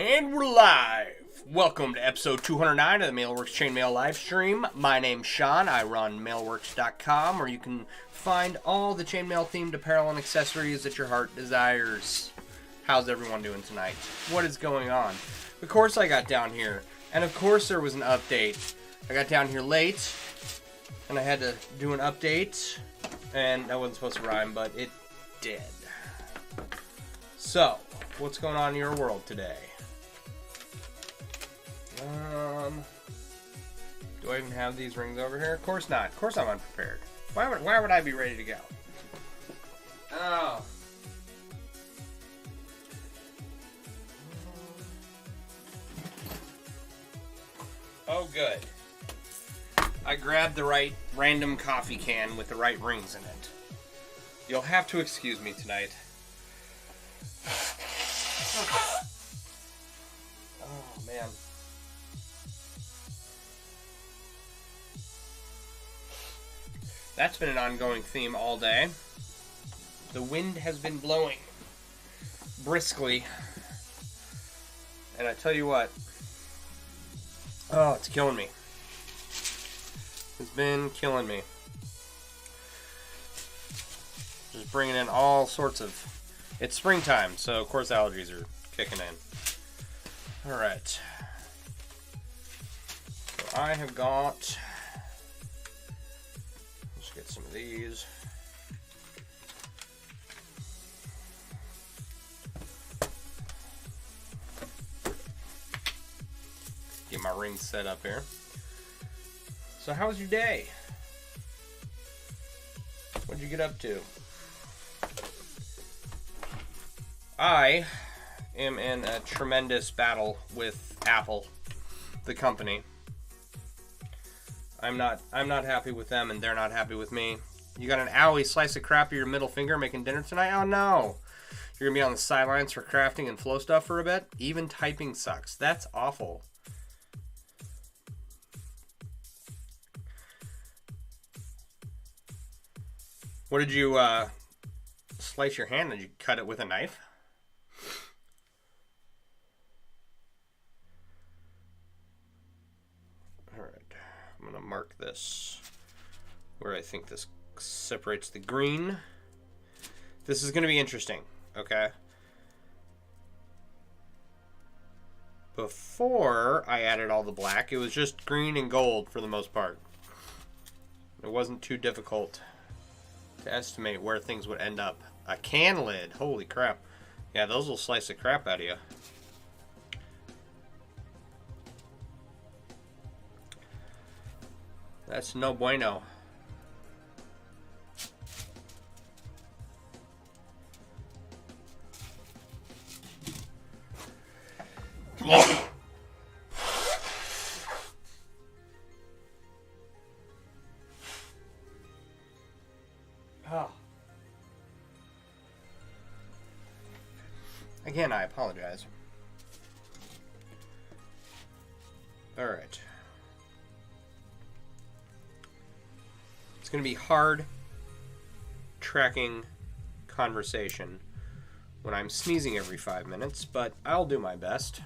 And we're live! Welcome to episode 209 of the MailleWerX Chainmail Livestream. My name's Sean. I run MailleWerX.com, where you can find all the chainmail themed apparel and accessories that your heart desires. How's everyone doing tonight? What is going on? Of course I got down here, and of course there was an update. I got down here late, and I had to do an update, and that wasn't supposed to rhyme, but it did. So, what's going on in your world today? Do I even have these rings over here? Of course not. Of course I'm unprepared. Why would I be ready to go? Oh, good. I grabbed the right random coffee can with the right rings in it. You'll have to excuse me tonight. Oh, man. That's been an ongoing theme all day. The wind has been blowing briskly. And I tell you what. Oh, it's killing me. It's been killing me. Just bringing in all sorts of... It's springtime, so of course allergies are kicking in. Alright. So I have got... Let's get some of these. Get my rings set up here. So how was your day? What'd you get up to? I am in a tremendous battle with Apple, the company. I'm not happy with them, and they're not happy with me. You got an owie slice of crap of your middle finger making dinner tonight? Oh no! You're gonna be on the sidelines for crafting and flow stuff for a bit? Even typing sucks. That's awful. What did you slice your hand? Did you cut it with a knife? I'm going to mark this where I think this separates the green. This is going to be interesting, okay? Before I added all the black, it was just green and gold for the most part. It wasn't too difficult to estimate where things would end up. A can lid, holy crap. Yeah, those will slice the crap out of you. That's no bueno. Oh. Again, I apologize. All right. It's going to be hard tracking conversation when I'm sneezing every 5 minutes, but I'll do my best.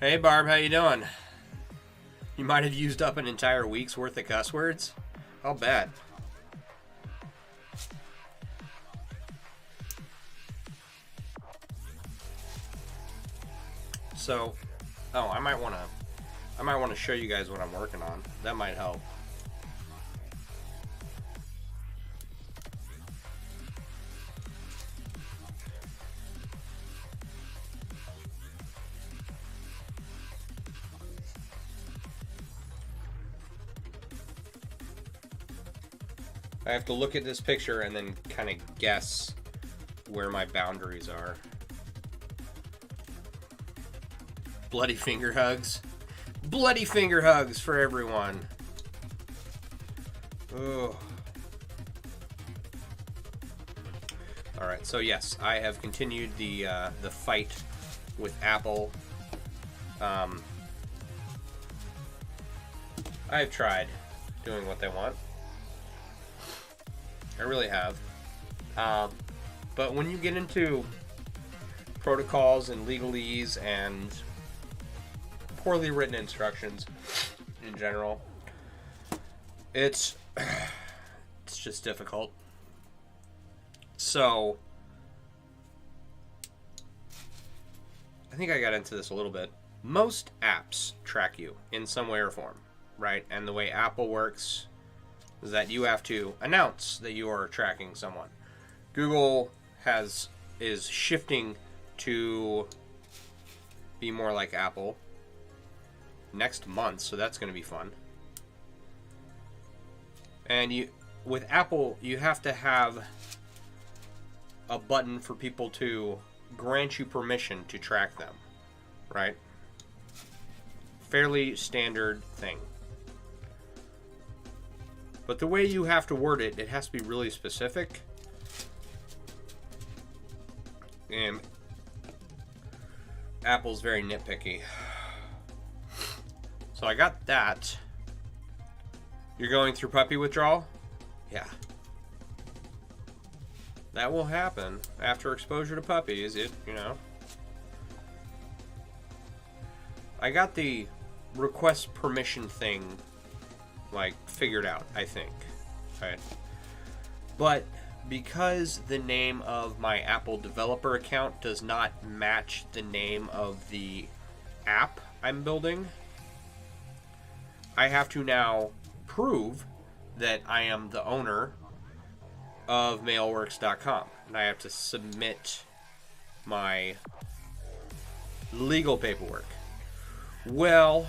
Hey Barb, how you doing? You might have used up an entire week's worth of cuss words? How bad? So, I might want to show you guys what I'm working on. That might help. I have to look at this picture and then kind of guess where my boundaries are. Bloody finger hugs. Bloody finger hugs for everyone. Oh. All right, so yes, I have continued the fight with Apple. I've tried doing what they want. I really have. But when you get into protocols and legalese and poorly written instructions in general. It's just difficult. So I think I got into this a little bit. Most apps track you in some way or form, right? And the way Apple works is that you have to announce that you are tracking someone. Google is shifting to be more like Apple next month, so that's going to be fun. And with Apple, you have to have a button for people to grant you permission to track them, right? Fairly standard thing. But the way you have to word it, it has to be really specific. And Apple's very nitpicky. So I got that. You're going through puppy withdrawal? Yeah. That will happen after exposure to puppies, I got the request permission thing, figured out, I think. Right? But because the name of my Apple developer account does not match the name of the app I'm building, I have to now prove that I am the owner of MailleWerX.com, and I have to submit my legal paperwork. Well,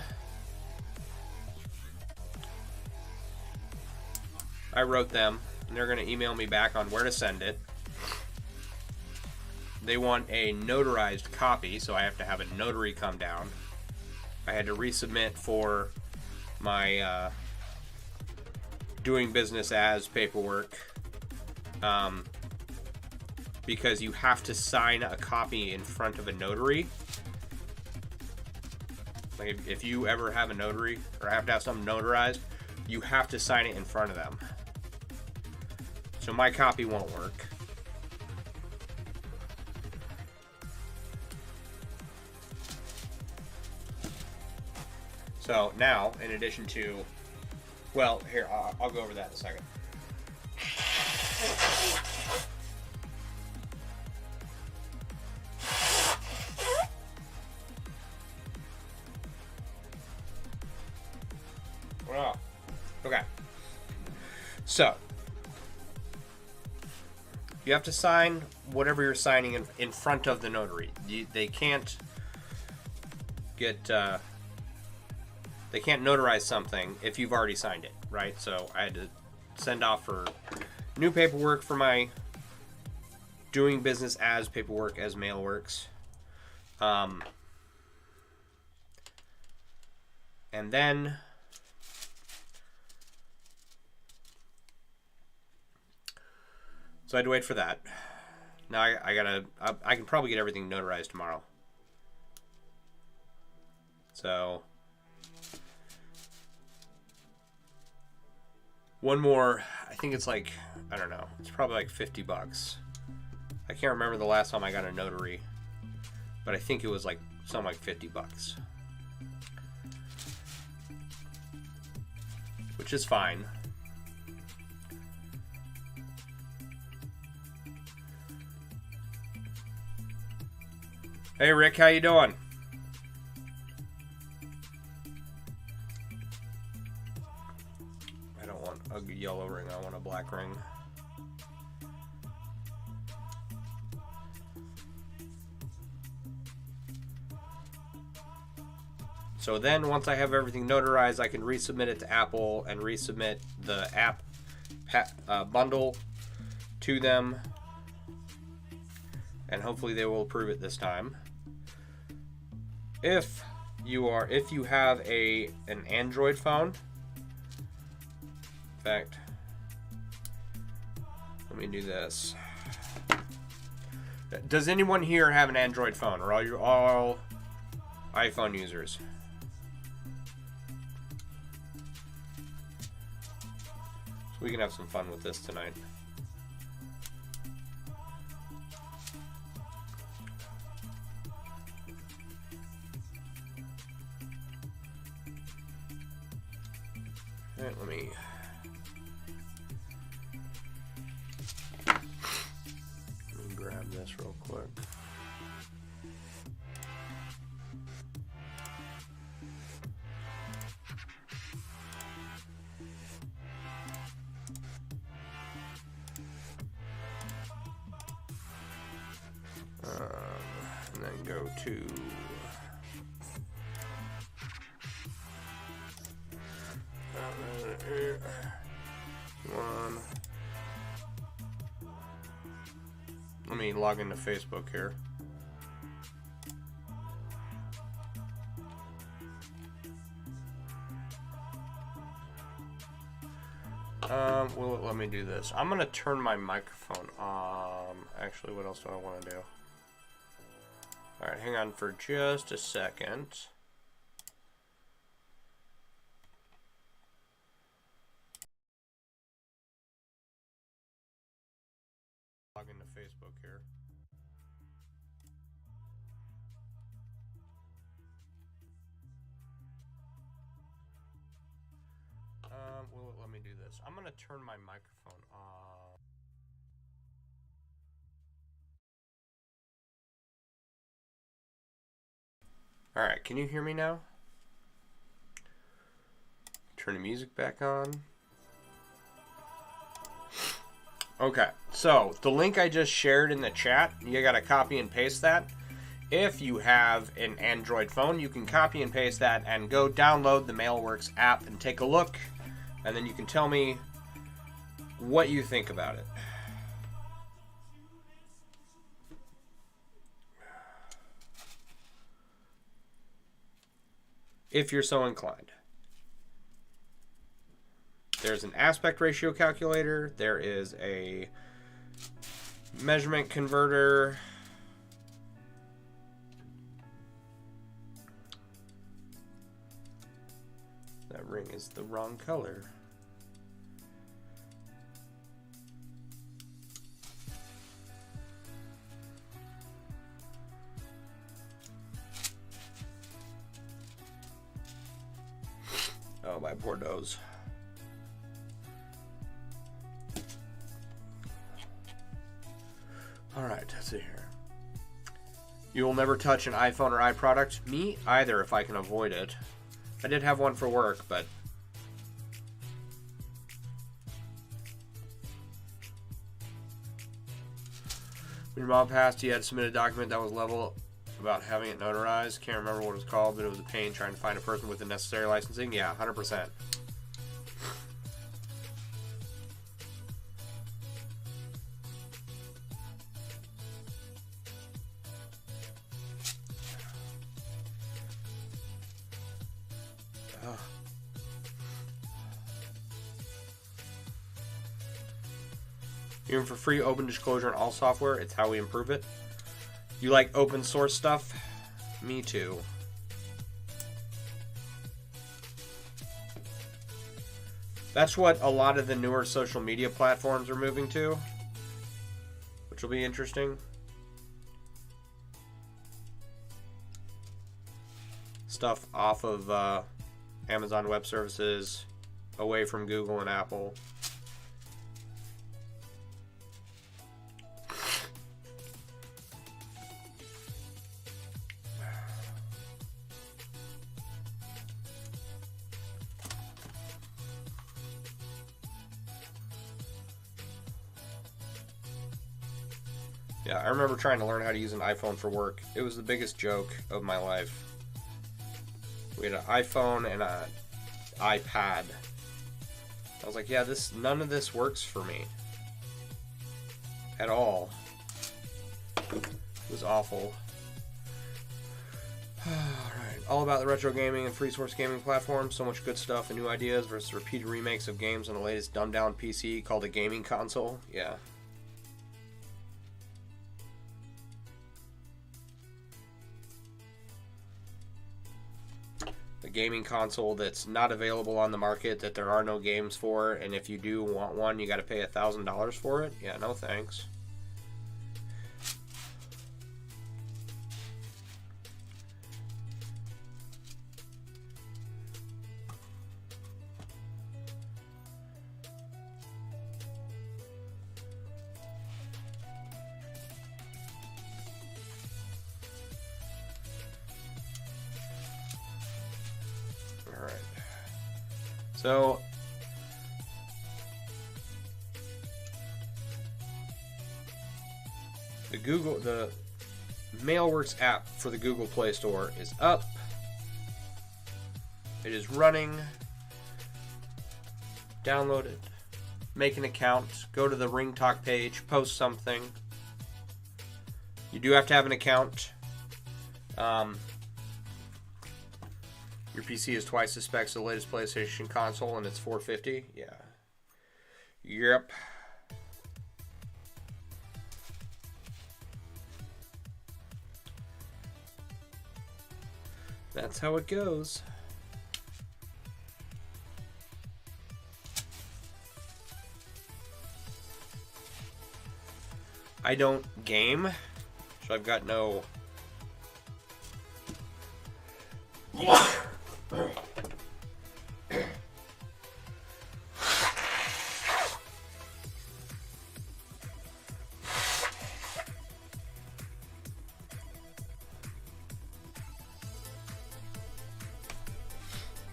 I wrote them, and they're going to email me back on where to send it. They want a notarized copy, so I have to have a notary come down. I had to resubmit for my doing business as paperwork, because you have to sign a copy in front of a notary. If you ever have a notary or have to have something notarized, you have to sign it in front of them. So my copy won't work. So now, in addition to, well, here, I'll go over that in a second. Wow. Okay. So, you have to sign whatever you're signing in front of the notary. They can't they can't notarize something if you've already signed it, right? So I had to send off for new paperwork for my doing business as paperwork as MailleWerX. And then so I had to wait for that. Now I can probably get everything notarized tomorrow. So one more, I think it's I don't know, it's probably $50. I can't remember the last time I got a notary, but I think it was something like $50. Which is fine. Hey Rick, how you doing? I don't want a yellow ring, I want a black ring. So then once I have everything notarized, I can resubmit it to Apple and resubmit the app bundle to them. And hopefully they will approve it this time. If you have an Android phone, in fact, let me do this. Does anyone here have an Android phone, or are you all iPhone users? So we can have some fun with this tonight. 2. One. Let me log into Facebook here. Well, let me do this. I'm gonna turn my microphone on. Actually, what else do I want to do? All right, hang on for just a second. Log into Facebook here. Well, let me do this. I'm gonna turn my microphone on. All right, can you hear me now? Turn the music back on. Okay, so the link I just shared in the chat, you gotta copy and paste that. If you have an Android phone, you can copy and paste that and go download the MailleWerX app and take a look, and then you can tell me what you think about it. If you're so inclined. There's an aspect ratio calculator. There is a measurement converter. That ring is the wrong color. Oh, my poor nose. All right, let's see here. You will never touch an iPhone or iProduct? Me either, if I can avoid it. I did have one for work, but when your mom passed, you had to submit a document that was level about having it notarized. Can't remember what it was called, but it was a pain trying to find a person with the necessary licensing. Yeah, 100%. Even for free open disclosure on all software, it's how we improve it. You like open source stuff? Me too. That's what a lot of the newer social media platforms are moving to, which will be interesting. Stuff off of Amazon Web Services, away from Google and Apple. Yeah, I remember trying to learn how to use an iPhone for work. It was the biggest joke of my life. We had an iPhone and an iPad. I was like, yeah, none of this works for me. At all. It was awful. Alright, all about the retro gaming and free source gaming platform. So much good stuff and new ideas versus repeated remakes of games on the latest dumbed down PC called a gaming console. Yeah. A gaming console that's not available on the market, that there are no games for, and if you do want one, you got to pay $1,000 for it. Yeah, no thanks. So, the MailleWerX app for the Google Play Store is up. It is running. Download it. Make an account. Go to the Ring Talk page. Post something. You do have to have an account. Your PC is twice the specs of the latest PlayStation console, and it's $450. Yeah. Yep. That's how it goes. I don't game, so I've got no...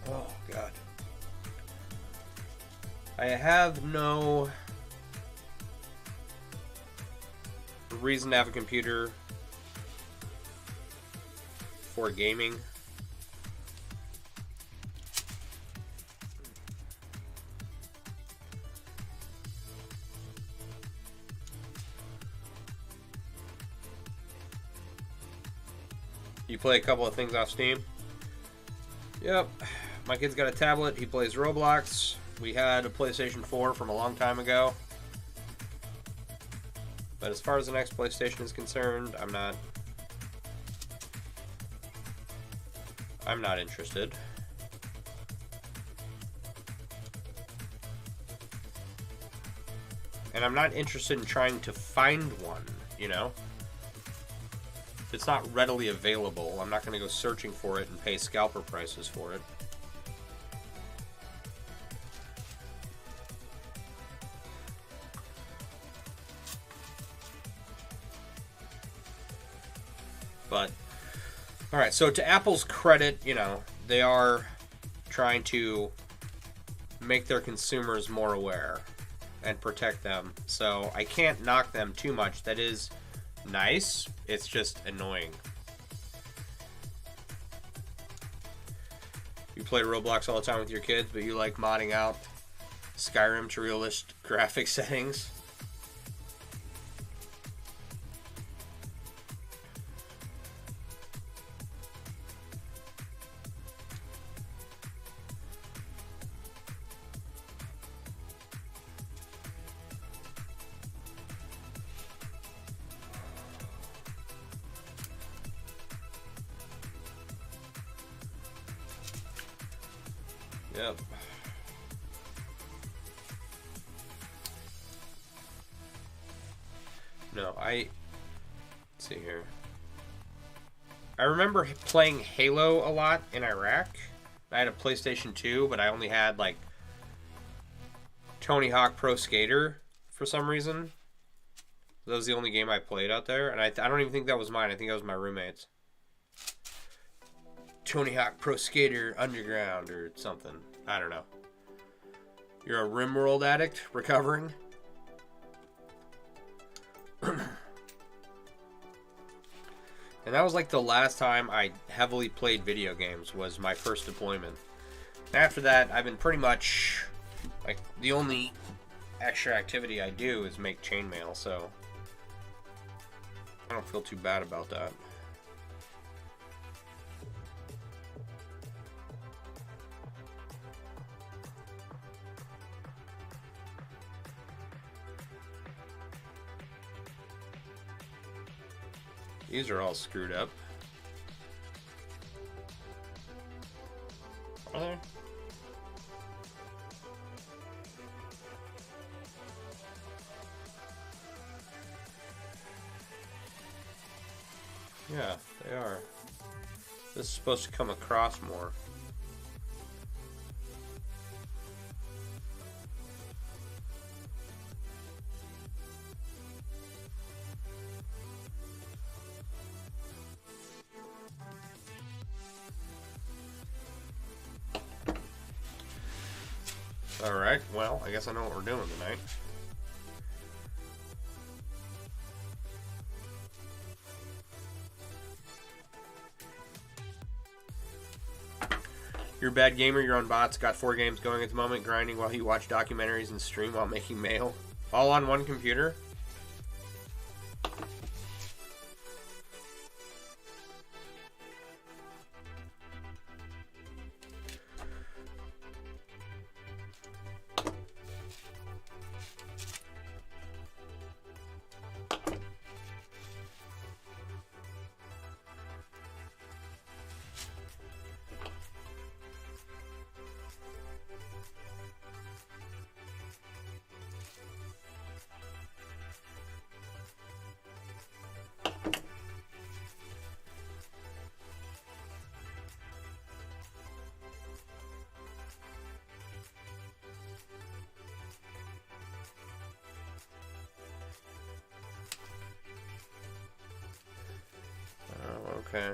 Oh, God. I have no reason to have a computer for gaming. You play a couple of things off Steam? Yep. My kid's got a tablet. He plays Roblox. We had a PlayStation 4 from a long time ago. But as far as the next PlayStation is concerned, I'm not interested. And I'm not interested in trying to find one, you know? If it's not readily available, I'm not going to go searching for it and pay scalper prices for it. But, alright, so to Apple's credit, you know, they are trying to make their consumers more aware and protect them. So I can't knock them too much. That is nice. It's just annoying. You play Roblox all the time with your kids, but you like modding out Skyrim to realistic graphic settings. Yep. No, let's see here. I remember playing Halo a lot in Iraq. I had a PlayStation 2, but I only had like Tony Hawk Pro Skater for some reason. That was the only game I played out there, and I don't even think that was mine. I think that was my roommate's. Tony Hawk Pro Skater Underground or something. I don't know. You're a RimWorld addict recovering? And that was like the last time I heavily played video games, was my first deployment. And after that, I've been pretty much, like, the only extra activity I do is make chainmail, so I don't feel too bad about that. These are all screwed up. Are they? Yeah, they are. This is supposed to come across more. Alright, well, I guess I know what we're doing tonight. You're a bad gamer, you're on bots, got 4 games going at the moment, grinding while you watch documentaries and stream while making mail. All on one computer? Okay.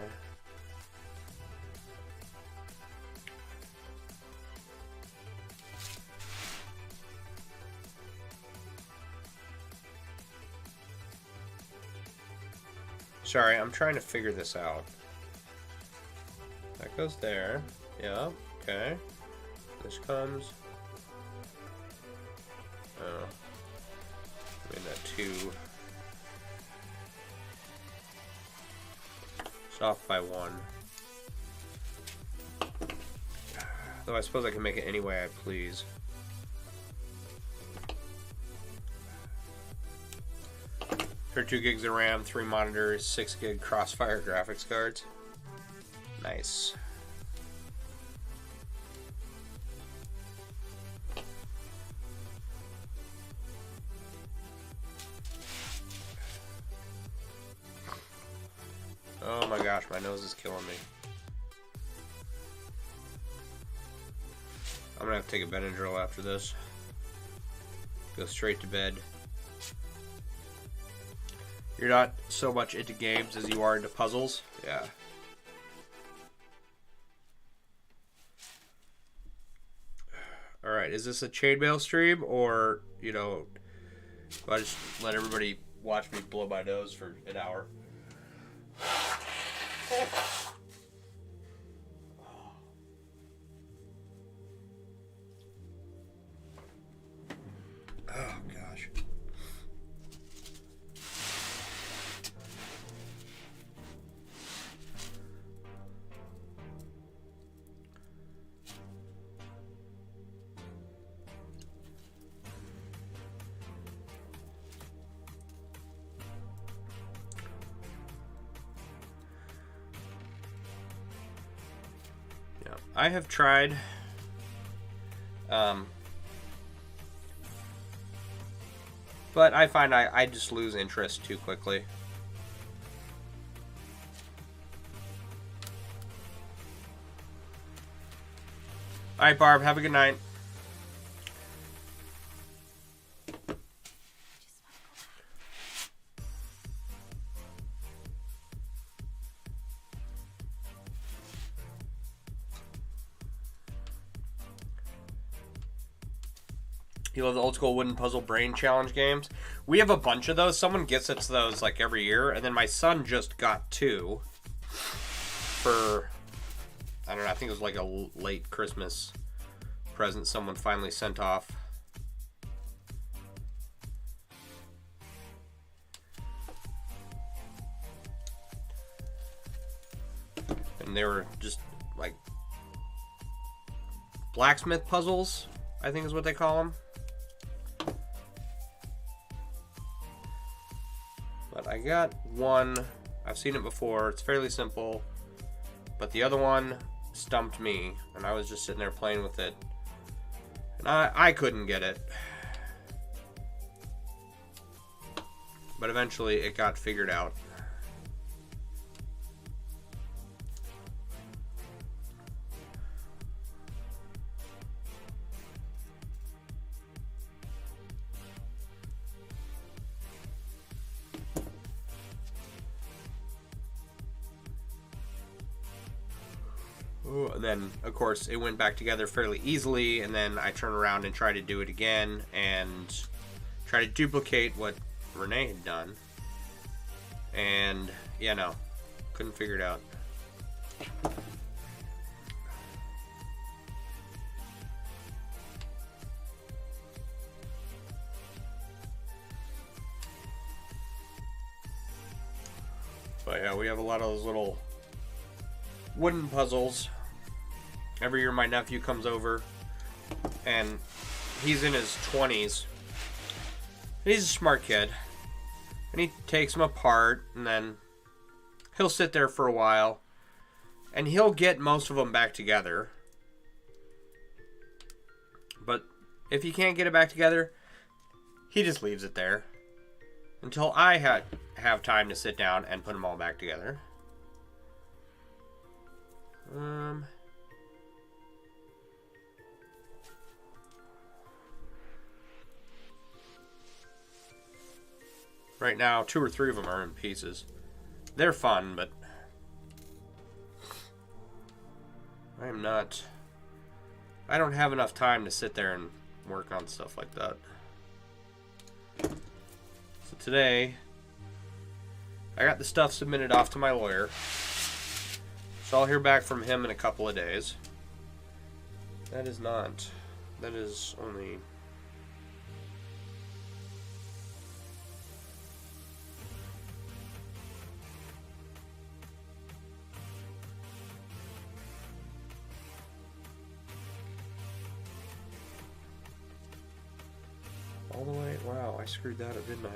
Sorry, I'm trying to figure this out. That goes there. Yeah, okay. This comes. Oh. Made that 2. It's off by 1. Though I suppose I can make it any way I please. For 2 gigs of RAM, 3 monitors, 6 gig Crossfire graphics cards. Nice. Oh my gosh, my nose is killing me. I'm gonna have to take a Benadryl after this. Go straight to bed. You're not so much into games as you are into puzzles? Yeah. Alright, is this a chainmail stream, or, you know, do I just let everybody watch me blow my nose for an hour? Oh, gosh. I have tried but I find I just lose interest too quickly. Alright, Barb, have a good night. You love the old school wooden puzzle brain challenge games? We have a bunch of those. Someone gets us those like every year, and then my son just got 2 for, I don't know, I think it was like a late Christmas present someone finally sent off. And they were just like blacksmith puzzles, I think is what they call them. But I got one, I've seen it before, it's fairly simple, but the other one stumped me, and I was just sitting there playing with it, and I couldn't get it. But eventually it got figured out. And then, of course, it went back together fairly easily, and then I turn around and try to do it again and try to duplicate what Renee had done. And, yeah, no, couldn't figure it out. But yeah, we have a lot of those little wooden puzzles. Every year my nephew comes over, and he's in his 20s. He's a smart kid. And he takes them apart, and then he'll sit there for a while, and he'll get most of them back together. But if he can't get it back together, he just leaves it there until I have time to sit down and put them all back together. Right now, 2 or 3 of them are in pieces. They're fun, but I don't have enough time to sit there and work on stuff like that. So today, I got the stuff submitted off to my lawyer. So I'll hear back from him in a couple of days. That is only... all the way? Wow, I screwed that up, didn't I?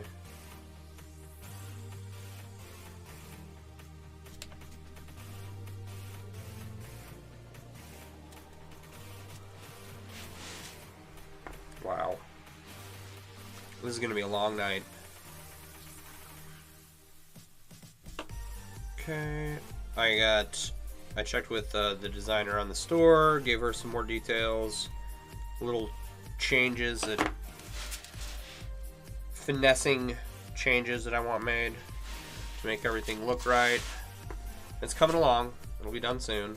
Wow. This is going to be a long night. Okay. I checked with the designer on the store, gave her some more details, little changes that... finessing changes that I want made to make everything look right. It's coming along. It'll be done soon.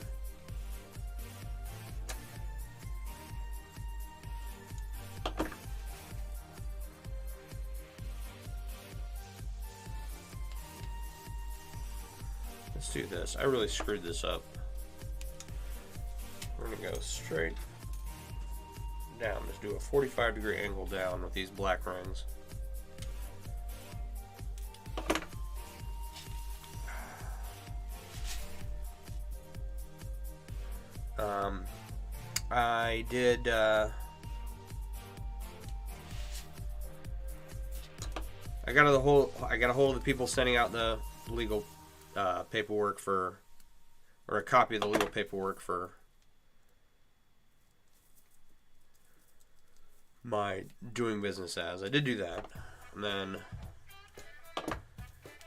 Let's do this. I really screwed this up. We're going to go straight down. Just do a 45-degree angle down with these black rings. I did I got a hold of the people sending out the legal paperwork for, or a copy of the legal paperwork for my doing business as. I did do that. And then,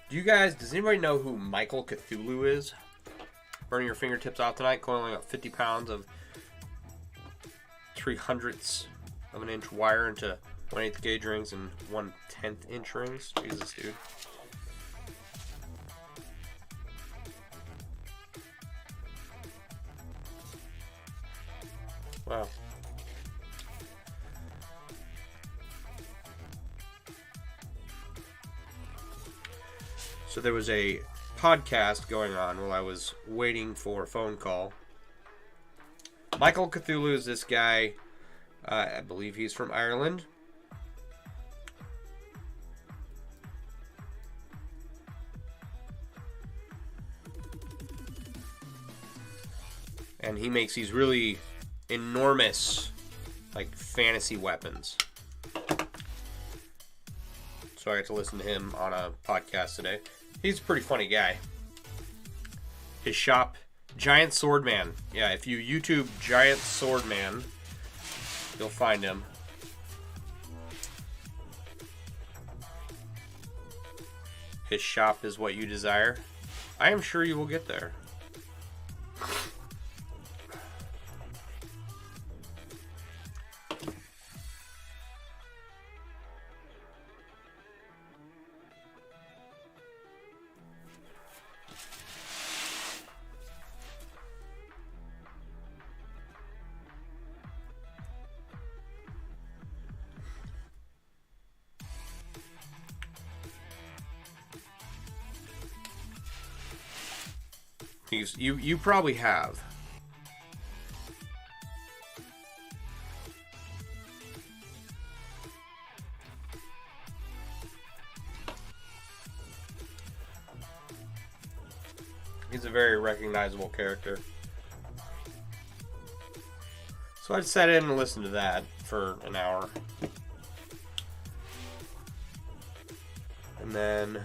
does anybody know who Michael Cthulhu is? Burning your fingertips out tonight, coiling up 50 pounds of 3/100ths of an inch wire into 1/8 gauge rings and 1/10 inch rings. Jesus, dude. Wow. So there was a podcast going on while I was waiting for a phone call. Michael Cthulhu is this guy. I believe he's from Ireland. And he makes these really enormous, like, fantasy weapons. So I got to listen to him on a podcast today. He's a pretty funny guy. His shop, Giant Swordman. Yeah, if you YouTube Giant Swordman, you'll find him. His shop is what you desire. I am sure you will get there. You probably have. He's a very recognizable character. So I'd set in and listen to that for an hour. And then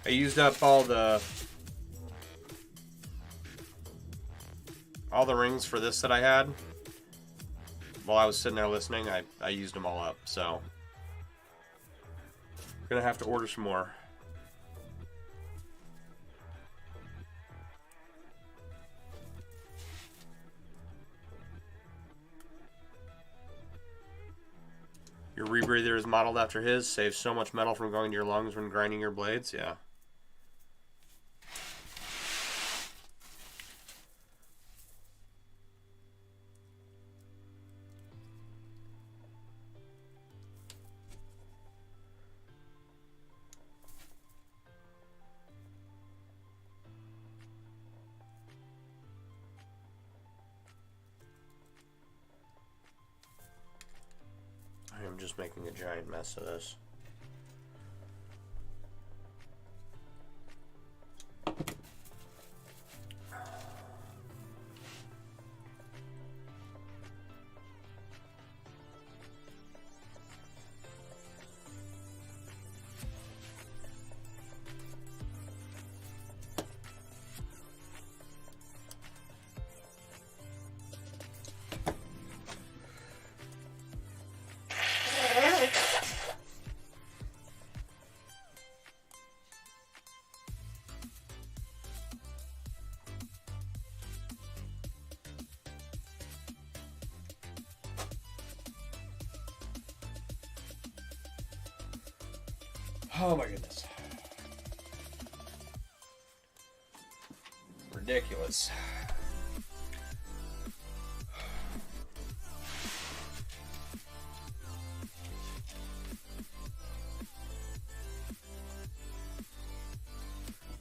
I used up all the rings for this that I had. While I was sitting there listening, I used them all up, so I'm gonna have to order some more. Your rebreather is modeled after his. Saves so much metal from going to your lungs when grinding your blades. Yeah. I'm just making a giant mess of this. Oh my goodness. Ridiculous.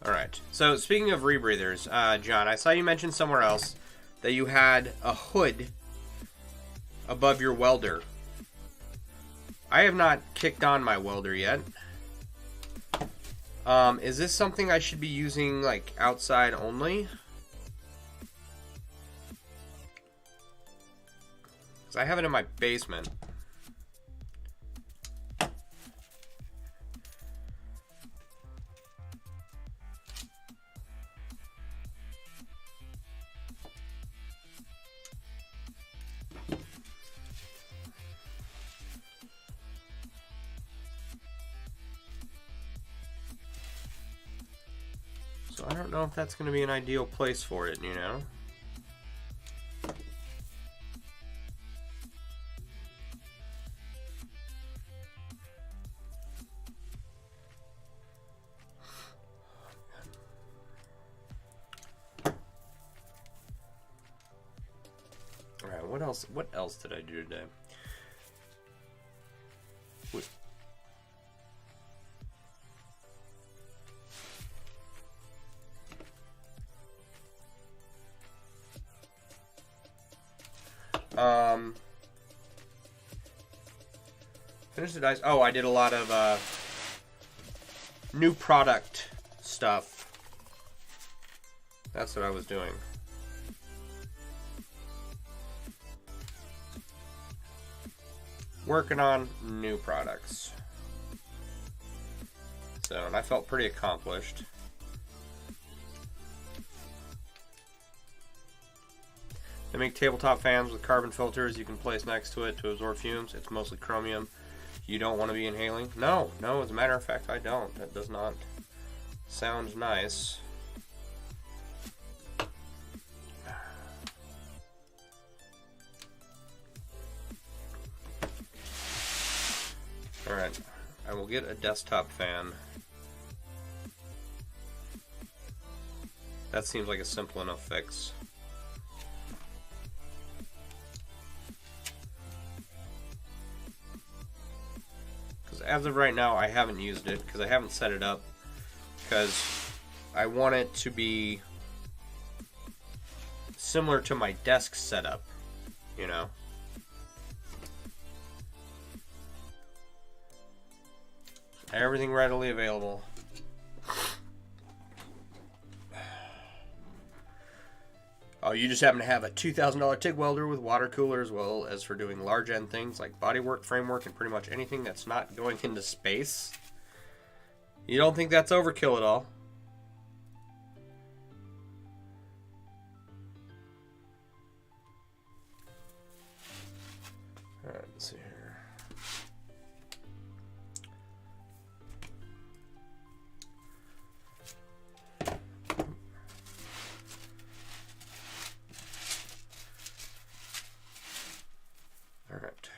Alright, so speaking of rebreathers, John, I saw you mention somewhere else that you had a hood above your welder. I have not kicked on my welder yet. Is this something I should be using, like, outside only? Because I have it in my basement. So I don't know if that's going to be an ideal place for it, you know? Alright, what else did I do today? Finished the dice. Oh, I did a lot of new product stuff. That's what I was doing. Working on new products. So, and I felt pretty accomplished. They make tabletop fans with carbon filters you can place next to it to absorb fumes. It's mostly chromium. You don't want to be inhaling? No, as a matter of fact, I don't. That does not sound nice. Alright, I will get a desktop fan. That seems like a simple enough fix. As of right now, I haven't used it because I haven't set it up because I want it to be similar to my desk setup, you know. Everything readily available. Oh, you just happen to have a $2,000 TIG welder with water cooler, as well as for doing large end things like bodywork, framework, and pretty much anything that's not going into space. You don't think that's overkill at all? Alright, let's see here. Alright.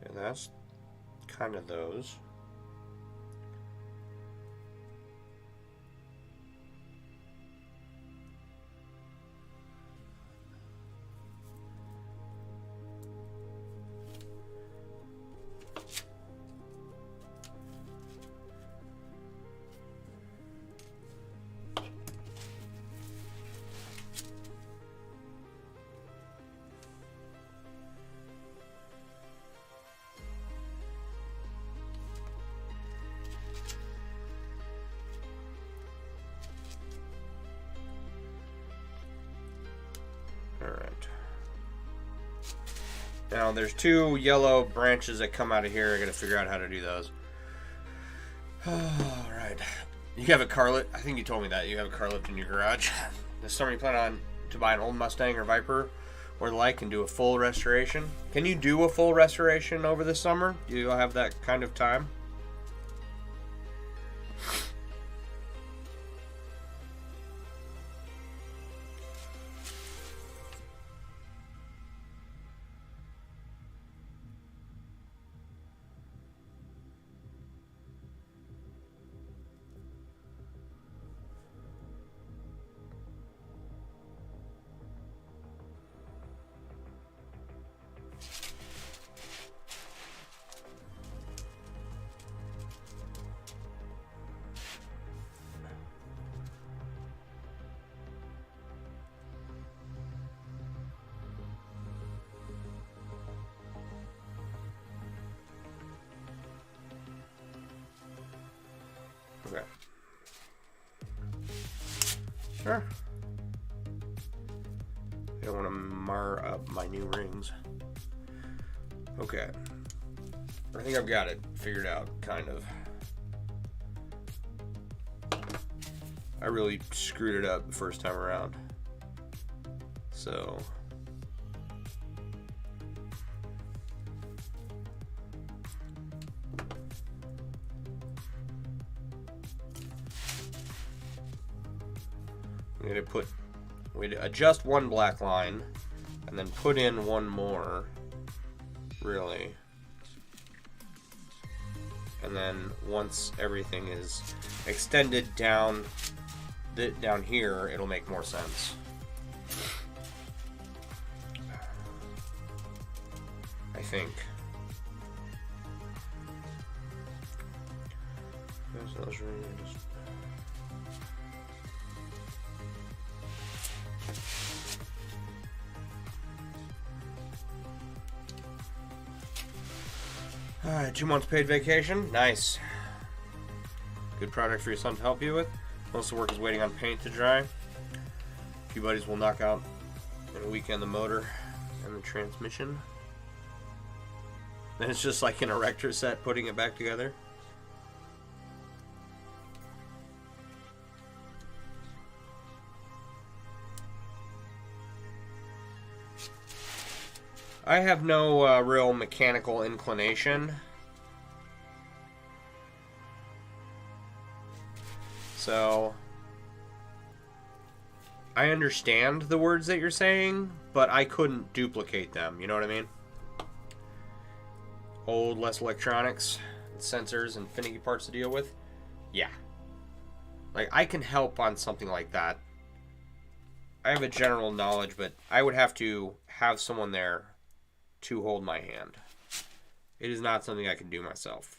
And that's kind of those. Alright. Now there's two yellow branches that come out of here. I gotta figure out how to do those. Alright. You have a car lift. I think you told me that. You have a car lift in your garage. This summer you plan on to buy an old Mustang or Viper or the like and do a full restoration. Can you do a full restoration over the summer? Do you have that kind of time? Okay. Sure. I don't want to mar up my new rings. Okay. I think I've got it figured out, kind of. I really screwed it up the first time around. So... we'd adjust one black line and then put in one more, really. And then once everything is extended down here, it'll make more sense. I think. Alright, 2 months paid vacation. Nice. Good project for your son to help you with. Most of the work is waiting on paint to dry. A few buddies will knock out in a weekend the motor and the transmission. Then it's just like an erector set putting it back together. I have no real mechanical inclination. So, I understand the words that you're saying, but I couldn't duplicate them, you know what I mean? Old, less electronics, sensors, and finicky parts to deal with? Yeah. Like, I can help on something like that. I have a general knowledge, but I would have to have someone there to hold my hand. It is not something I can do myself.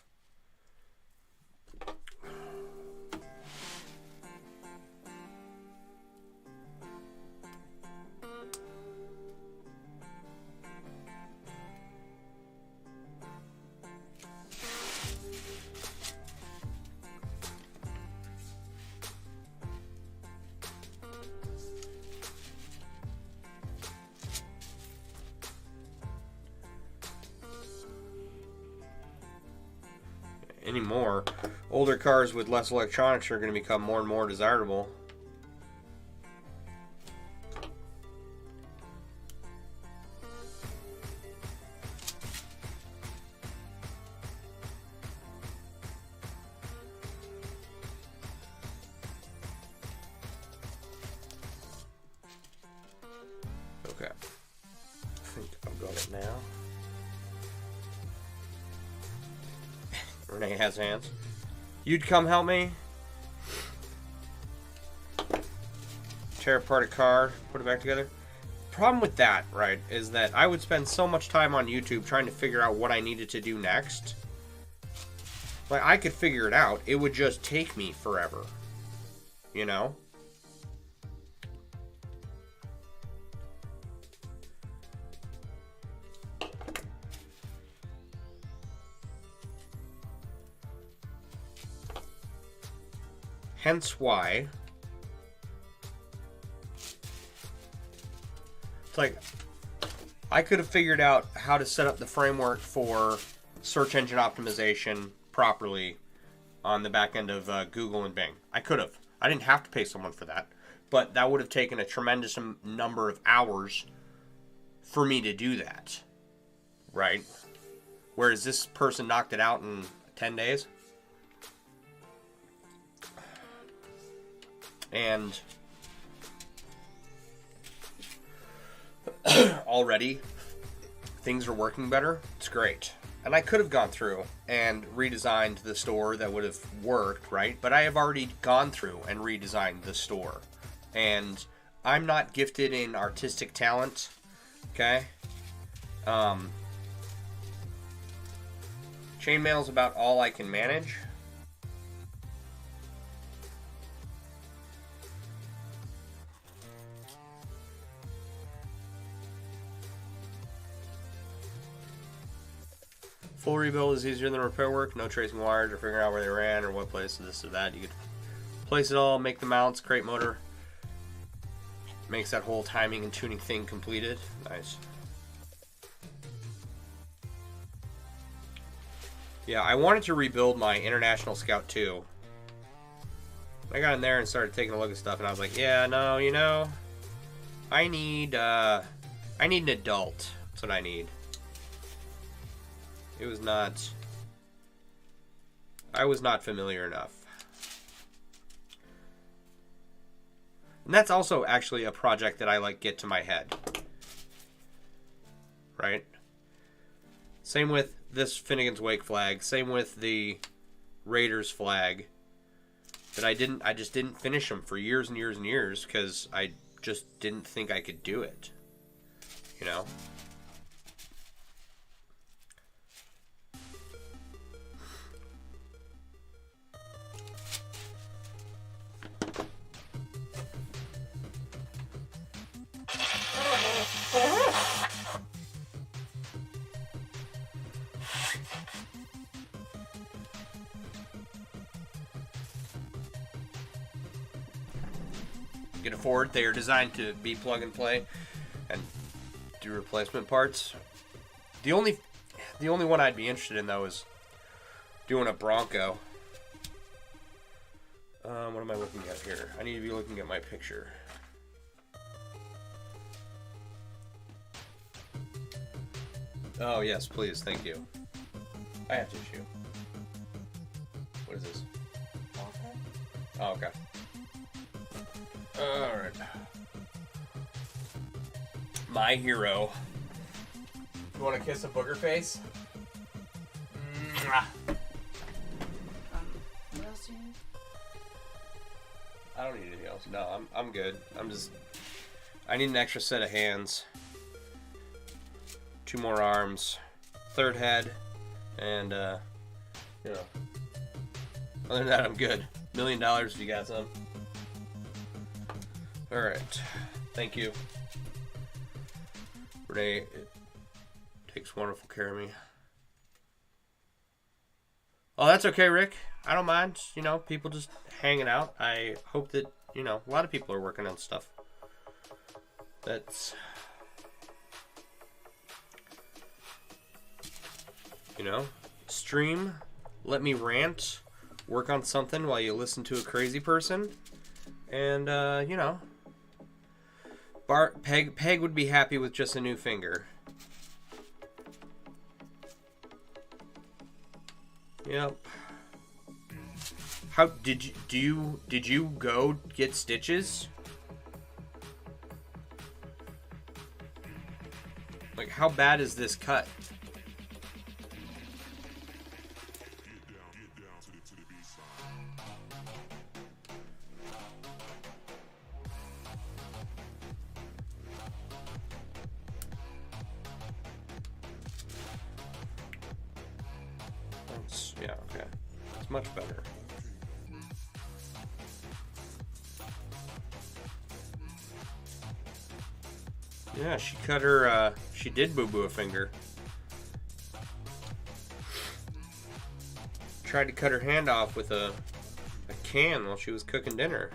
anymore. Older cars with less electronics are going to become more and more desirable. Okay. I think I've got it now. Renee has hands. You'd come help me? Tear apart a car, put it back together? Problem with that, right, is that I would spend so much time on YouTube trying to figure out what I needed to do next. Like, I could figure it out. It would just take me forever. You know? Hence why it's like I could have figured out how to set up the framework for search engine optimization properly on the back end of Google and Bing. I could have. I didn't have to pay someone for that, but that would have taken a tremendous number of hours for me to do that, right? Whereas this person knocked it out in 10 days. And already things are working better. It's great. And I could have gone through and redesigned the store that would have worked, right? But I have already gone through and redesigned the store. And I'm not gifted in artistic talent, okay? Chainmail is about all I can manage. Full rebuild is easier than repair work. No tracing wires or figuring out where they ran or what place, this or that. You could place it all, make the mounts, crate motor. Makes that whole timing and tuning thing completed. Nice. Yeah, I wanted to rebuild my International Scout 2. I got in there and started taking a look at stuff, and I was like, yeah, no, you know, I need an adult. That's what I need. It was not... I was not familiar enough. And that's also actually a project that I like get to my head. Right? Same with this Finnegan's Wake flag. Same with the Raiders flag. That I just didn't finish them for years and years and years because I just didn't think I could do it. You know? Can afford. They are designed to be plug and play and do replacement parts. The only one I'd be interested in though is doing a Bronco. What am I looking at here? I need to be looking at my picture. Oh yes, please, thank you. I have tissue. What is this? Oh, okay. Alright. My hero. You want to kiss a booger face? What else do you need? I don't need anything else. No, I'm good. I need an extra set of hands. 2 more arms. 3rd head. And, you know. Other than that, I'm good. $1 million if you got some. Alright. Thank you. Renee takes wonderful care of me. Oh, that's okay, Rick. I don't mind. You know, people just hanging out. I hope that, you know, a lot of people are working on stuff. That's... You know, stream let me rant, work on something while you listen to a crazy person, and, you know, Peg would be happy with just a new finger. Yep. How did you go get stitches? Like, how bad is this cut? Yeah, okay. It's much better. Yeah, she cut her, she did boo-boo a finger. Tried to cut her hand off with a can while she was cooking dinner.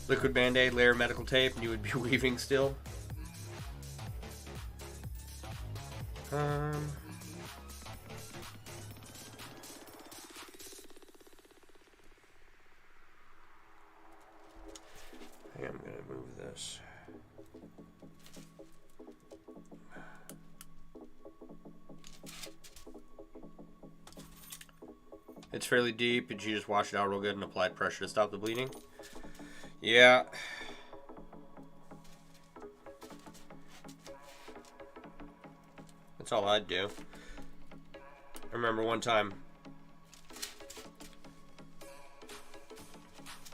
Liquid Band-Aid, layer medical tape, and you would be weaving still. I am going to move this. It's fairly deep. Did you just wash it out real good and apply pressure to stop the bleeding? Yeah. That's all I'd do. I remember one time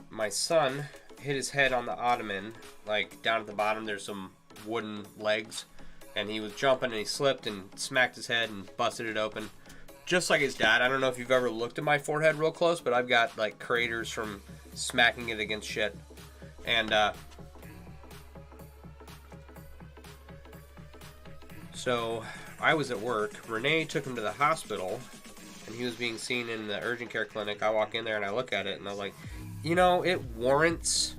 my son hit his head on the ottoman, like down at the bottom there's some wooden legs, and he was jumping and he slipped and smacked his head and busted it open. Just like his dad. I don't know if you've ever looked at my forehead real close, but I've got like craters from smacking it against shit. And so I was at work. Renee took him to the hospital, and he was being seen in the urgent care clinic. I walk in there and I look at it, and I was like, you know, it warrants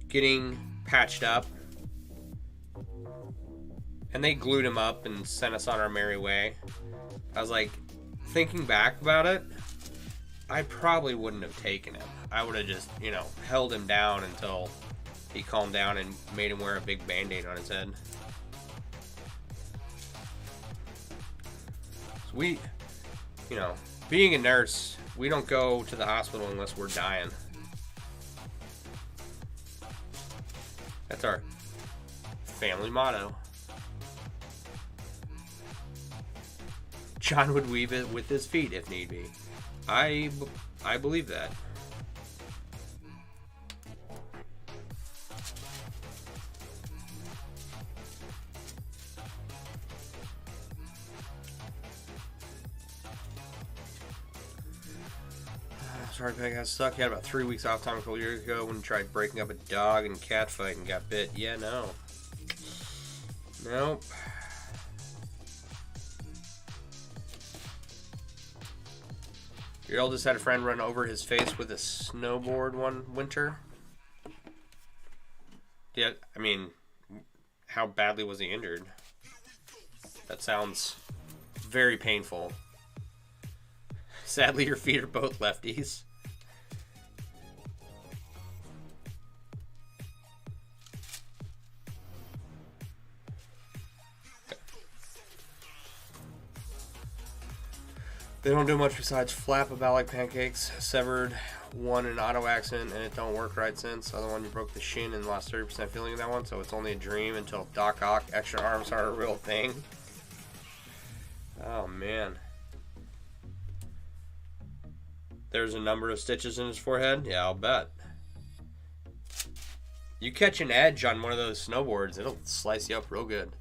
getting patched up. And they glued him up and sent us on our merry way. I was like, thinking back about it, I probably wouldn't have taken him. I would have just, you know, held him down until he calmed down and made him wear a big Band-Aid on his head. So we, you know, being a nurse, we don't go to the hospital unless we're dying. That's our family motto. John would weave it with his feet if need be. I believe that. Sorry, Peg, I was stuck. He had about 3 weeks off time a couple years ago when he tried breaking up a dog and cat fight and got bit. Yeah, no. Nope. Your oldest had a friend run over his face with a snowboard one winter. Yeah, I mean, how badly was he injured? That sounds very painful. Sadly, your feet are both lefties. They don't do much besides flap about like pancakes. Severed one in an auto accident and it don't work right since. Other one, you broke the shin and lost 30% feeling in that one, so it's only a dream until Doc Ock extra arms are a real thing. Oh man. There's a number of stitches in his forehead? Yeah, I'll bet. You catch an edge on one of those snowboards, it'll slice you up real good.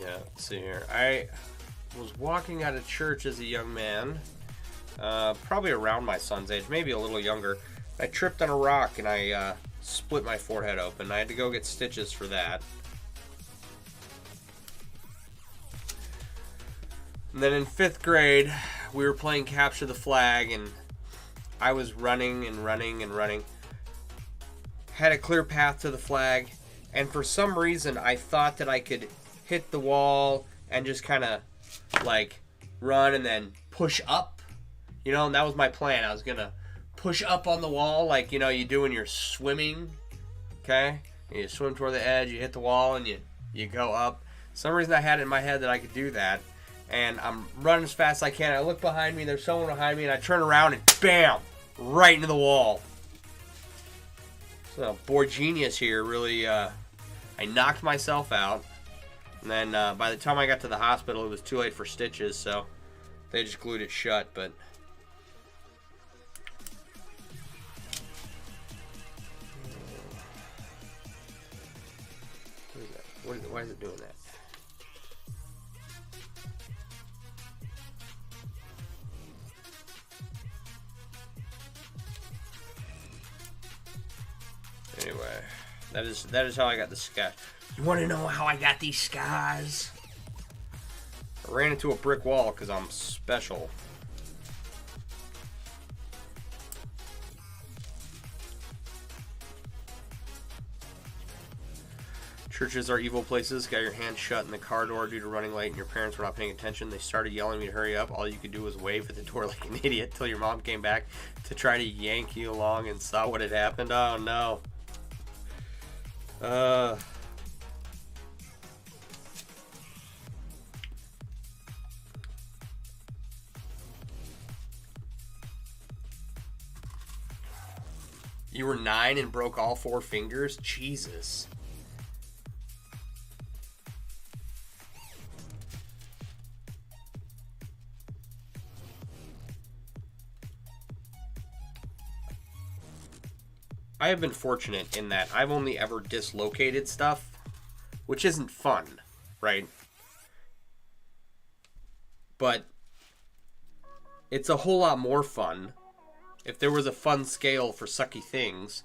Yeah, let's see here. I was walking out of church as a young man, probably around my son's age, maybe a little younger. I tripped on a rock and I split my forehead open. I had to go get stitches for that. And then in 5th grade, we were playing Capture the Flag, and I was running and running and running. Had a clear path to the flag, and for some reason I thought that I could hit the wall and just kind of like run and then push up, you know, and that was my plan. I was gonna push up on the wall like, you know, you do when you're swimming, okay? And you swim toward the edge, you hit the wall, and you go up. For some reason I had it in my head that I could do that, and I'm running as fast as I can. I look behind me, there's someone behind me, and I turn around and bam, right into the wall. So, boy genius here, really, I knocked myself out, and then by the time I got to the hospital, it was too late for stitches, so they just glued it shut, but... What is that? Why is it doing that? Anyway, that is how I got the scars. You want to know how I got these scars? I ran into a brick wall because I'm special. Churches are evil places. Got your hand shut in the car door due to running late and your parents were not paying attention. They started yelling at me to hurry up. All you could do was wave at the door like an idiot till your mom came back to try to yank you along and saw what had happened. Oh no. You were 9 and broke all 4 fingers? Jesus. I have been fortunate in that I've only ever dislocated stuff, which isn't fun, right? But it's a whole lot more fun. If there was a fun scale for sucky things,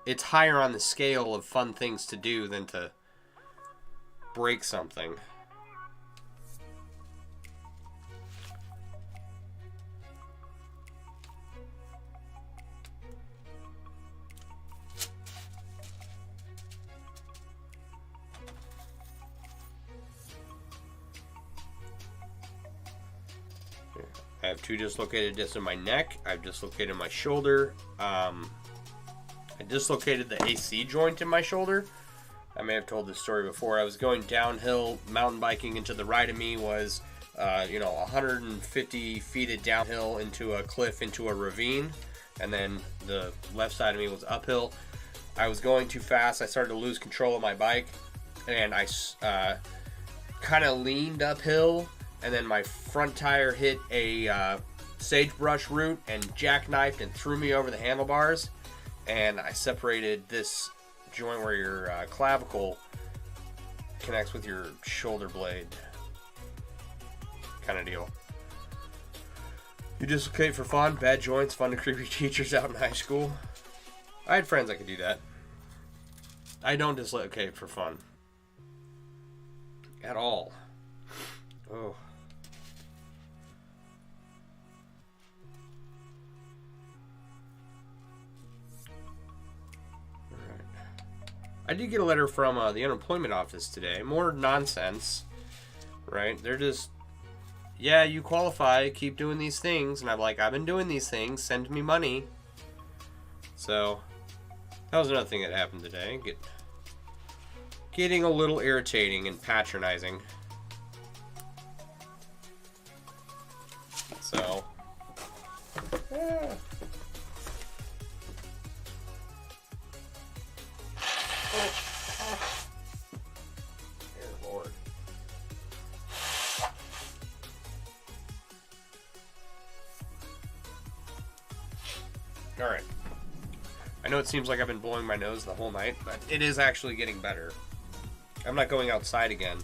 it's higher on the scale of fun things to do than to break something. I have 2 dislocated discs in my neck. I've dislocated my shoulder. I dislocated the AC joint in my shoulder. I may have told this story before. I was going downhill, mountain biking, and to the right of me was, 150 feet of downhill into a cliff, into a ravine. And then the left side of me was uphill. I was going too fast. I started to lose control of my bike. And I kind of leaned uphill. And then my front tire hit a sagebrush root and jackknifed and threw me over the handlebars. And I separated this joint where your clavicle connects with your shoulder blade. Kind of deal. You dislocate for fun? Bad joints, fun to creep your teachers out in high school? I had friends that could do that. I don't dislocate for fun. At all. Oh. I did get a letter from the unemployment office today. More nonsense, right? They're just, yeah, you qualify, keep doing these things. And I'm like, I've been doing these things, send me money. So, that was another thing that happened today. Getting a little irritating and patronizing. So, yeah. Dear Lord. Alright. I know it seems like I've been blowing my nose the whole night, but it is actually getting better. I'm not going outside again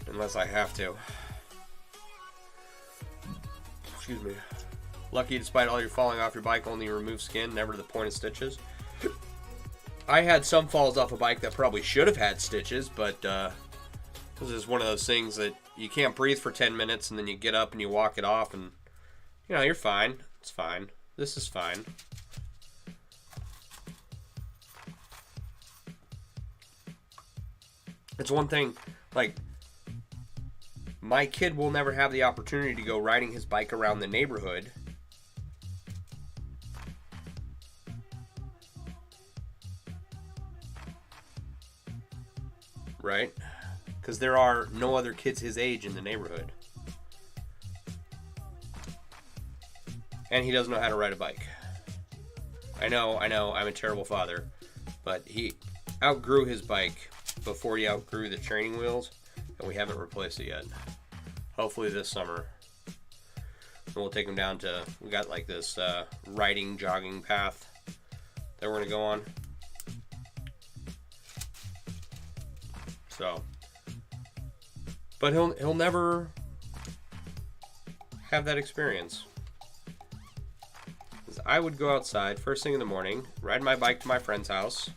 unless I have to. Excuse me. Lucky, despite all your falling off your bike, only remove skin, never to the point of stitches. I had some falls off a bike that probably should have had stitches, but this is one of those things that you can't breathe for 10 minutes and then you get up and you walk it off and, you know, you're fine. It's fine. This is fine. It's one thing, like, my kid will never have the opportunity to go riding his bike around the neighborhood. Right? Because there are no other kids his age in the neighborhood. And he doesn't know how to ride a bike. I know, I'm a terrible father. But he outgrew his bike before he outgrew the training wheels, and we haven't replaced it yet. Hopefully this summer. And we'll take him down to, we got like this riding, jogging path that we're going to go on. So, but he'll never have that experience. 'Cause I would go outside first thing in the morning, ride my bike to my friend's house,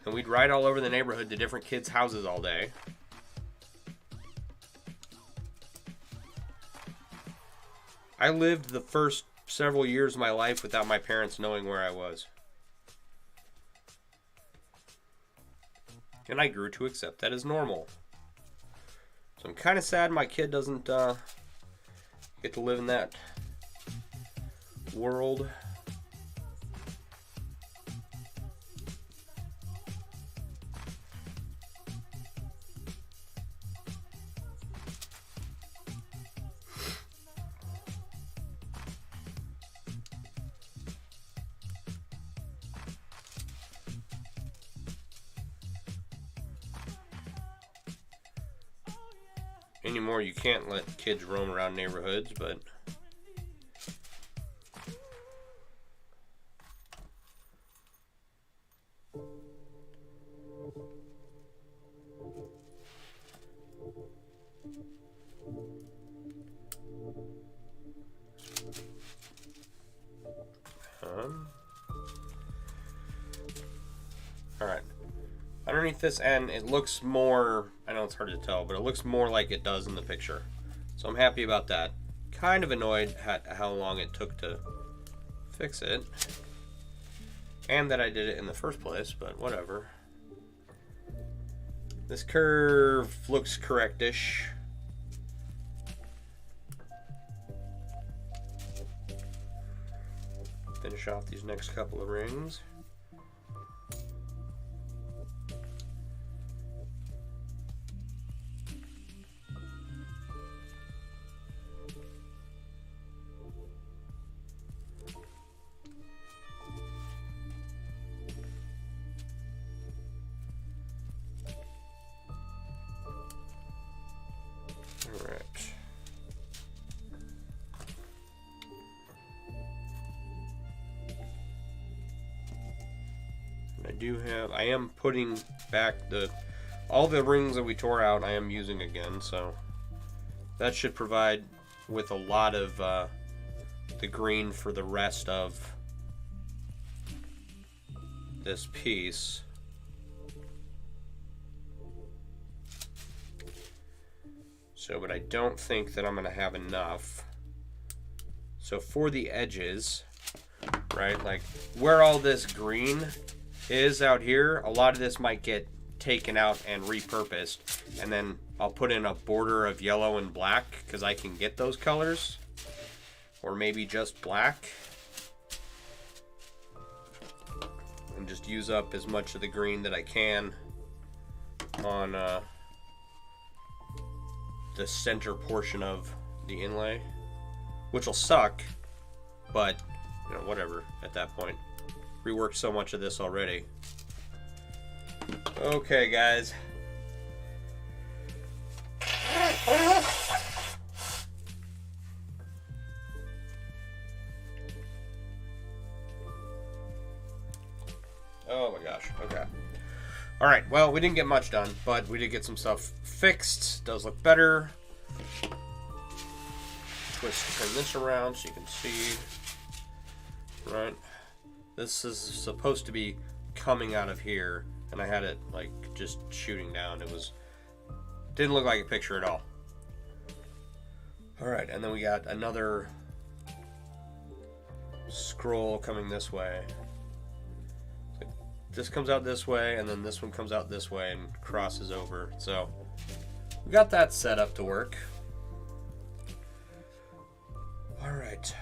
and we'd ride all over the neighborhood to different kids' houses all day. I lived the first several years of my life without my parents knowing where I was. And I grew to accept that as normal. So I'm kind of sad my kid doesn't get to live in that world. Anymore, you can't let kids roam around neighborhoods, but all right. Underneath this end, it looks more, I know it's hard to tell, but it looks more like it does in the picture. So I'm happy about that. Kind of annoyed at how long it took to fix it. And that I did it in the first place, but whatever. This curve looks correctish. Finish off these next couple of rings. Alright. And I am putting back all the rings that we tore out, I am using again, so that should provide with a lot of the green for the rest of this piece. So, but I don't think that I'm going to have enough. So for the edges, right, like where all this green is out here, a lot of this might get taken out and repurposed. And then I'll put in a border of yellow and black because I can get those colors. Or maybe just black. And just use up as much of the green that I can on the center portion of the inlay, which will suck, but you know, whatever at that point. Reworked so much of this already. Okay, guys. Oh my gosh. Okay. All right, well, we didn't get much done, but we did get some stuff fixed. Does look better. Turn this around so you can see. Right, this is supposed to be coming out of here, and I had it like just shooting down. Didn't look like a picture at all. All right, and then we got another scroll coming this way. So this comes out this way, and then this one comes out this way and crosses over. So we got that set up to work. All right.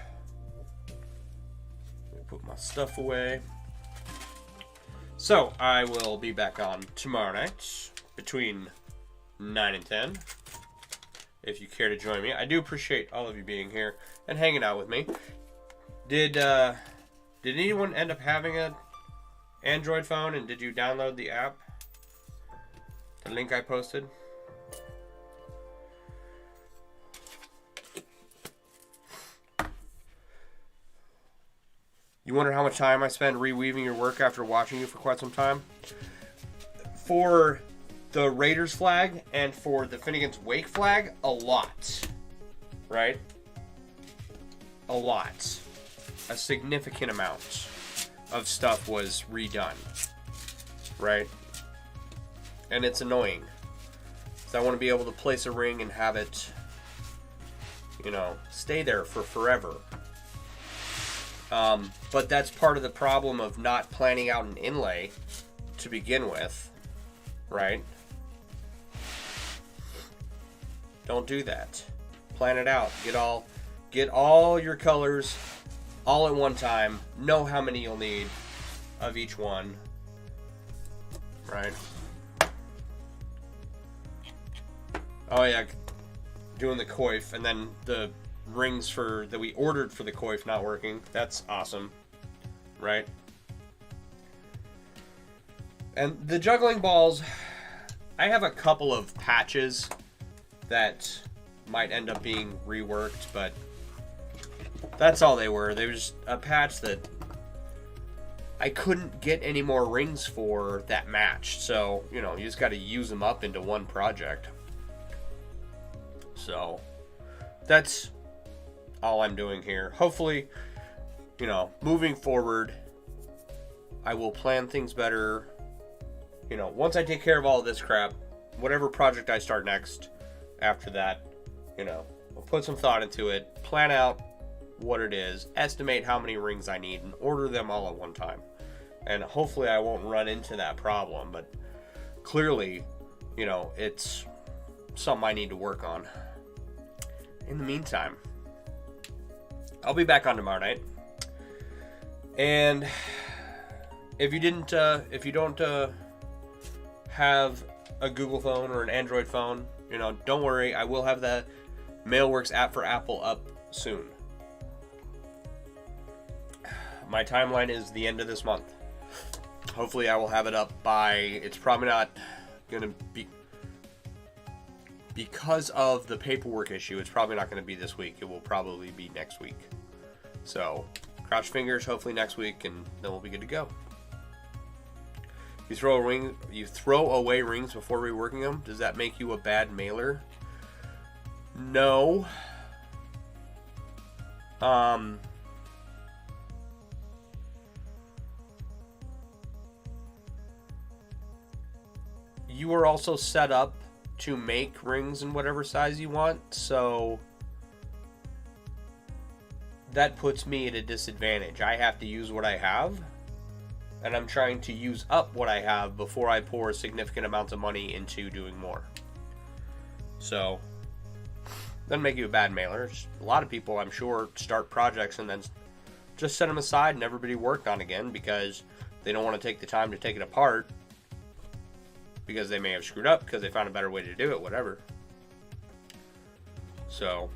Put my stuff away. So I will be back on tomorrow night between 9 and 10. If you care to join me, I do appreciate all of you being here and hanging out with me. Did anyone end up having an Android phone, and did you download the app? The link I posted. You wonder how much time I spend reweaving your work after watching you for quite some time? For the Raiders flag and for the Finnegan's Wake flag, a lot. Right? A lot. A significant amount of stuff was redone. Right? And it's annoying. So I want to be able to place a ring and have it, you know, stay there for forever. But that's part of the problem of not planning out an inlay to begin with, right? Don't do that. Plan it out. Get all your colors all at one time. Know how many you'll need of each one, right? Oh yeah, doing the coif, and then the rings that we ordered for the coif not working. That's awesome, right? And the juggling balls, I have a couple of patches that might end up being reworked, but that's all they were. They were just a patch that I couldn't get any more rings for that matched. So, you know, you just got to use them up into one project. So that's all I'm doing here. Hopefully, you know, moving forward, I will plan things better. You know, once I take care of all of this crap, whatever project I start next after that, you know, I'll put some thought into it, plan out what it is, estimate how many rings I need, and order them all at one time. And hopefully I won't run into that problem, but clearly, you know, it's something I need to work on. In the meantime, I'll be back on tomorrow night. And if you don't have a Google phone or an Android phone, you know, don't worry. I will have the MailleWerX app for Apple up soon. My timeline is the end of this month. Hopefully I will have it up by, it's probably not going to be, because of the paperwork issue, it's probably not going to be this week. It will probably be next week. So, cross fingers, hopefully next week, and then we'll be good to go. You throw away rings before reworking them. Does that make you a bad mailer? No. You are also set up to make rings in whatever size you want, so that puts me at a disadvantage. I have to use what I have, and I'm trying to use up what I have before I pour significant amounts of money into doing more. So, doesn't make you a bad mailer. A lot of people, I'm sure, start projects and then just set them aside and everybody work on again because they don't want to take the time to take it apart because they may have screwed up because they found a better way to do it, whatever. So,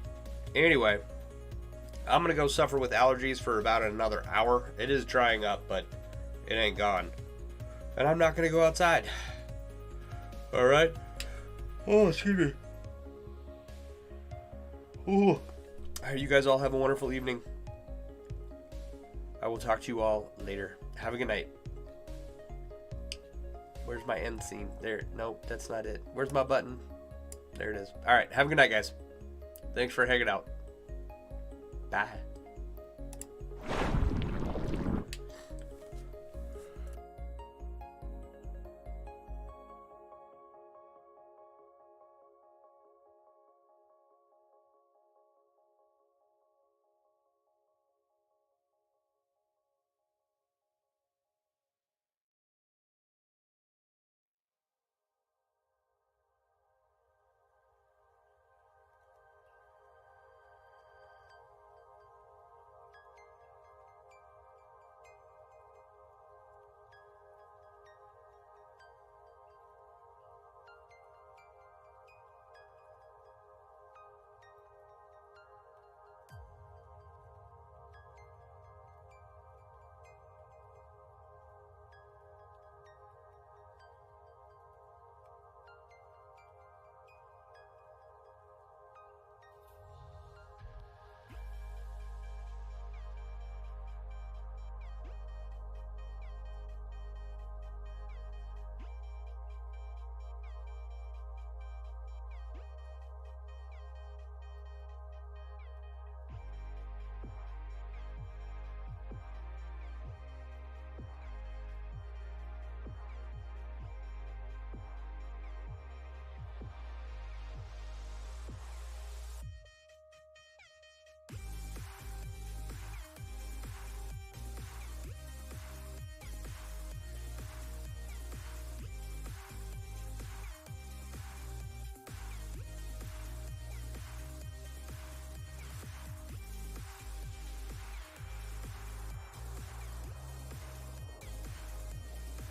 anyway, I'm going to go suffer with allergies for about another hour. It is drying up, but it ain't gone. And I'm not going to go outside. All right? Oh, excuse me. Ooh. All right, you guys all have a wonderful evening. I will talk to you all later. Have a good night. Bye. Where's my end scene? There. Nope, that's not it. Where's my button? There it is. All right. Have a good night, guys. Thanks for hanging out. Bye.